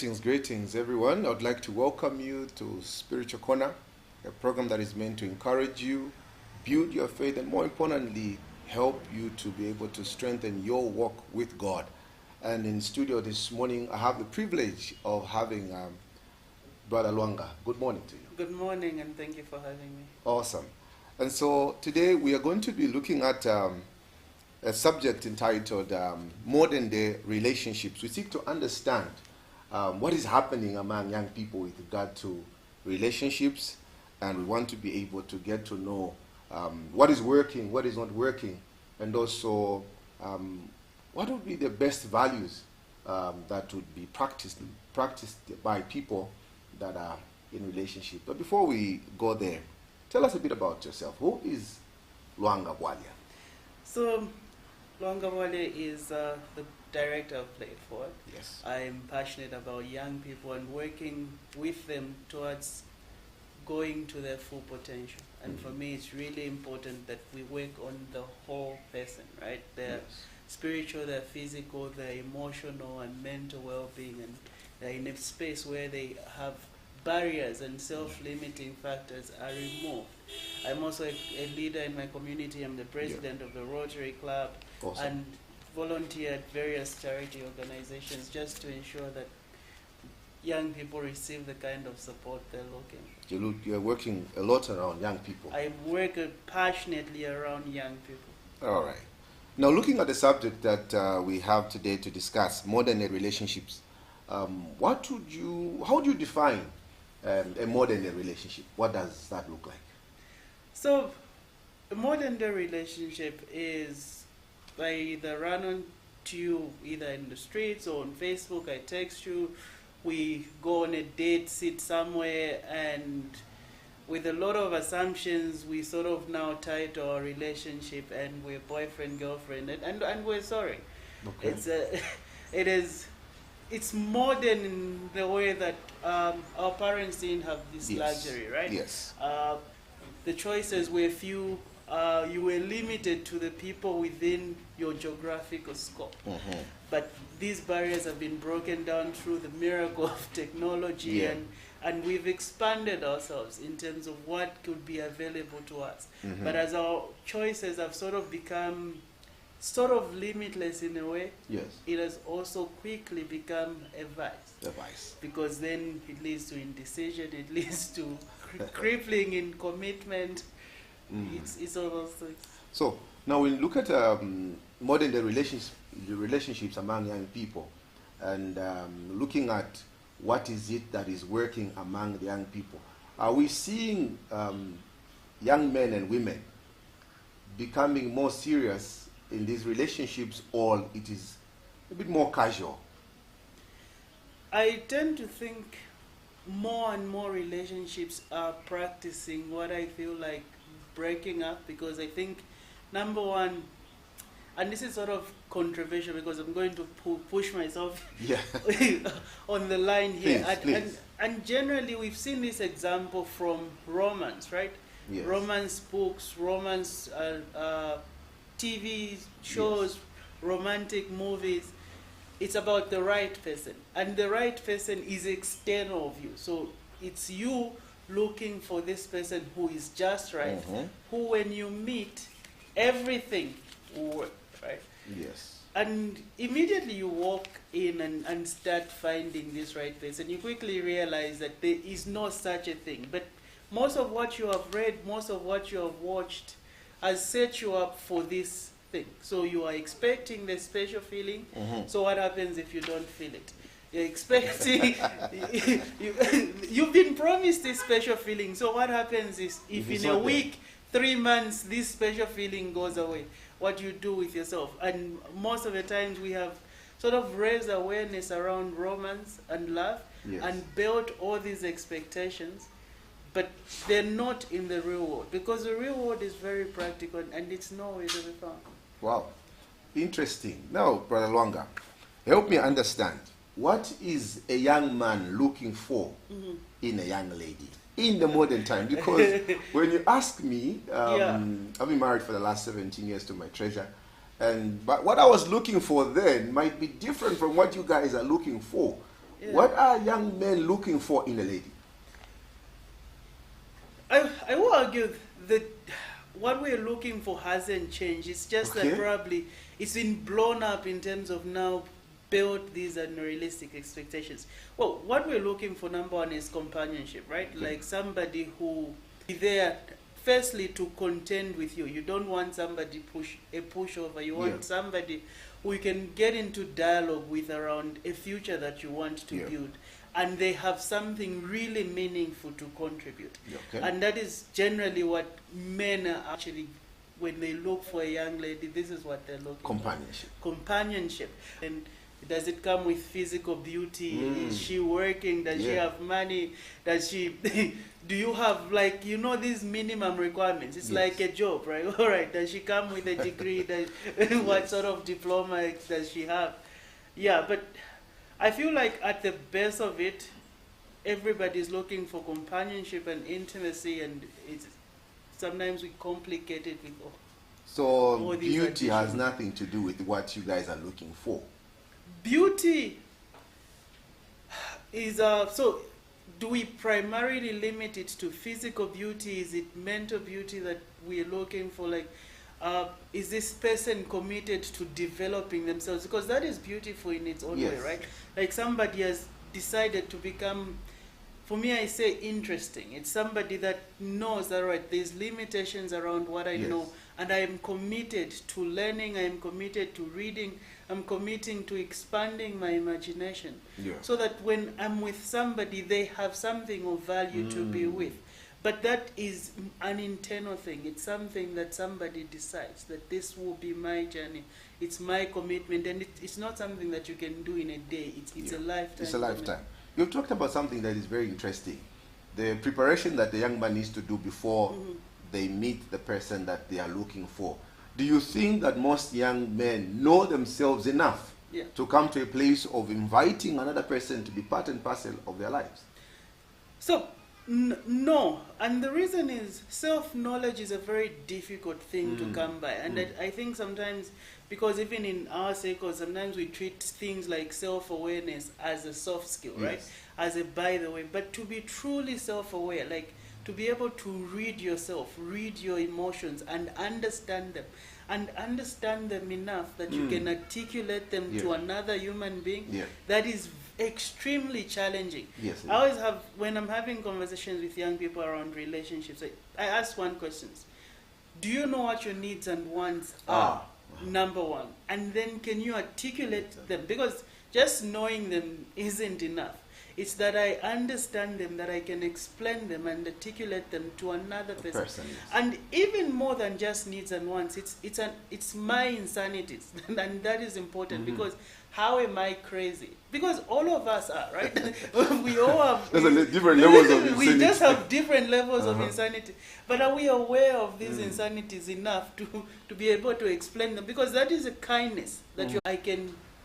Greetings, everyone. I'd like to welcome you to Spiritual Corner, a program that is meant to encourage you, build your faith, and more importantly, help you to be able to strengthen your walk with God. And in studio this morning, I have the privilege of having Brother Luanga. Good morning to you. Good morning, and thank you for having me. Awesome. And so today we are going to be looking at a subject entitled Modern Day Relationships. We seek to understand what is happening among young people with regard to relationships, and we want to be able to get to know what is working, what is not working, and also what would be the best values that would be practiced by people that are in relationship. But before we go there, tell us a bit about yourself. Who is Luanga Bwalia? So, Luanga Bwalia is the director of Play It Forward. Yes. I'm passionate about young people and working with them towards going to their full potential. And for me, it's really important that we work on the whole person, right? Their spiritual, their physical, their emotional and mental well-being, and they're in a space where they have barriers and self-limiting factors are removed. I'm also a leader in my community. I'm the president of the Rotary Club. Awesome. And volunteer at various charity organizations just to ensure that young people receive the kind of support they're looking. You're working a lot around young people. I work passionately around young people. All right. Now, looking at the subject that we have today to discuss, modern day relationships, how would you define a modern day relationship? What does that look like? So, a modern day relationship is I either run into you either in the streets or on Facebook, I text you, we go on a date, sit somewhere, and with a lot of assumptions, we sort of now tie to our relationship and we're boyfriend, girlfriend, and we're sorry. Okay. It's modern in the way that our parents didn't have this luxury, right? Yes. The choices were few. You were limited to the people within your geographical scope. Mm-hmm. But these barriers have been broken down through the miracle of technology, and we've expanded ourselves in terms of what could be available to us. Mm-hmm. But as our choices have sort of become sort of limitless in a way, it has also quickly become a vice. Because then it leads to indecision, it leads to crippling in commitment. It's all those things. So now we look at modern day relationships among young people, and looking at what is it that is working among the young people. Are we seeing young men and women becoming more serious in these relationships, or it is a bit more casual? I tend to think more and more relationships are practicing what I feel like breaking up, because I think, number one, and this is sort of controversial because I'm going to push myself on the line here. Please. And generally, we've seen this example from romance, right? Yes. Romance books, romance TV shows, romantic movies. It's about the right person. And the right person is external of you. So it's you looking for this person who is just right, who when you meet, everything will work, right? Yes. And immediately you walk in and start finding this right person, you quickly realize that there is no such a thing. But most of what you have read, most of what you have watched has set you up for this thing. So you are expecting the special feeling. So what happens if you don't feel it? You're expecting, you've been promised this special feeling. So what happens is, if in a week, 3 months, this special feeling goes away, what do you do with yourself? And most of the times we have sort of raised awareness around romance and love and built all these expectations, but they're not in the real world, because the real world is very practical and it's nowhere to be found. Wow. Interesting. Now, Brother Luanga, help me understand. What is a young man looking for in a young lady in the modern time? Because when you ask me, I've been married for the last 17 years to my treasure, but what I was looking for then might be different from what you guys are looking for. Yeah. What are young men looking for in a lady? I will argue that what we're looking for hasn't changed. It's just Okay. that probably it's been blown up in terms of now build these unrealistic expectations. Well, what we're looking for, number one, is companionship, right? Okay. Like somebody who is there, firstly, to contend with you. You don't want somebody a pushover. You want Yeah. somebody who you can get into dialogue with around a future that you want to Yeah. build. And they have something really meaningful to contribute. Okay. And that is generally what men are actually, when they look for a young lady, this is what they're looking Companionship. for. Companionship. And does it come with physical beauty? Mm. Is she working? Does she Yeah. have money? Does she, do you have, like, you know, these minimum requirements? It's Yes. like a job, right? All right, does she come with a degree? What sort of diploma does she have? Yeah, but I feel like at the base of it, everybody's looking for companionship and intimacy, and it's sometimes we complicate it with So all these beauty has additions. nothing to do with what you guys are looking for. Beauty is so do we primarily limit it to physical beauty? Is it mental beauty that we're looking for? Like, is this person committed to developing themselves? Because that is beautiful in its own way, Yes. right? Like somebody has decided to become, for me, I say interesting. It's somebody that knows that, right, there's limitations around what I Yes. know, and I am committed to learning, I am committed to reading, I'm committing to expanding my imagination. Yeah. So that when I'm with somebody, they have something of value to be with. But that is an internal thing. It's something that somebody decides that this will be my journey. It's my commitment, and it's not something that you can do in a day. It's Yeah. a lifetime. It's a lifetime. You've talked about something that is very interesting. The preparation that the young man needs to do before they meet the person that they are looking for. Do you think that most young men know themselves enough Yeah. to come to a place of inviting another person to be part and parcel of their lives? So, no. And the reason is self-knowledge is a very difficult thing to come by. And I think sometimes, because even in our circles, sometimes we treat things like self-awareness as a soft skill, right? Yes. As a by the way. But to be truly self-aware, like to be able to read yourself, read your emotions, and understand them enough that you can articulate them to Yeah. another human being, Yeah. that is extremely challenging. Yes. I always have, when I'm having conversations with young people around relationships, I ask one question. Do you know what your needs and wants are? Number one. And then can you articulate them? Because just knowing them isn't enough. It's that I understand them, that I can explain them and articulate them to another person. Yes. And even more than just needs and wants, it's my insanities, and that is important because how am I crazy? Because all of us are, right? We all have There's different levels of insanity. we just have different levels of insanity. But are we aware of these insanities enough to be able to explain them? Because that is a kindness that I can